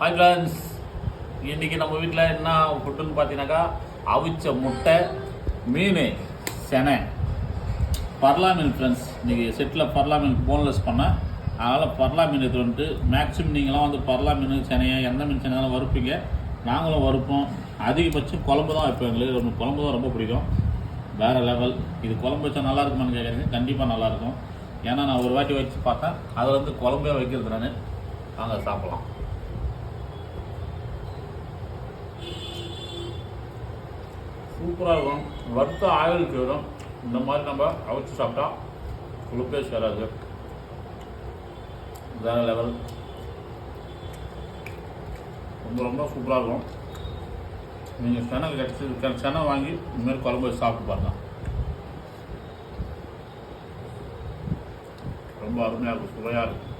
Hi friends, இன்றைக்கி நம்ம வீட்டில் என்ன ஃபுட்டுன்னு பார்த்தீங்கன்னாக்கா அவிச்ச முட்டை, மீன், செனை, பர்லா மீன். ஃப்ரெண்ட்ஸ், இன்றைக்கி செட்டில் பர்லா மீன் போன்லெஸ் பண்ணேன். அதனால் பர்லா மீன் எடுத்து வந்துட்டு மேக்ஸிமம் நீங்களாம் வந்து பர்லா மீன் செனையை எந்த மீன் செனையாலும் வறுப்பீங்க, நாங்களும் வறுப்போம். அதிகபட்சம் குழம்பு தான் வைப்போம். எங்களுக்கு குழம்பு தான் ரொம்ப பிடிக்கும். வேறு லெவல். இது குழம்பு வச்சா நல்லா இருக்குமான்னு கேட்குறீங்க, கண்டிப்பாக நல்லாயிருக்கும். ஏன்னா நான் ஒரு வாட்டி வச்சு பார்த்தேன், அதில் வந்து குழம்பே வைக்கிறது நான். வாங்க சாப்பிட்லாம். சூப்பராக இருக்கும். வறுத்த ஆயிலுக்கு வரும். இந்த மாதிரி நம்ம அவிச்சு சாப்பிட்டா குளுப்பே சேராது. வேறு லெவல். ரொம்ப ரொம்ப சூப்பராக இருக்கும். நீங்கள் செனை வாங்கி இந்தமாரி குழம்பு வச்சு சாப்பிட்டு பாருங்க. ரொம்ப அருமையாக இருக்கும், சுவையாக இருக்கும்.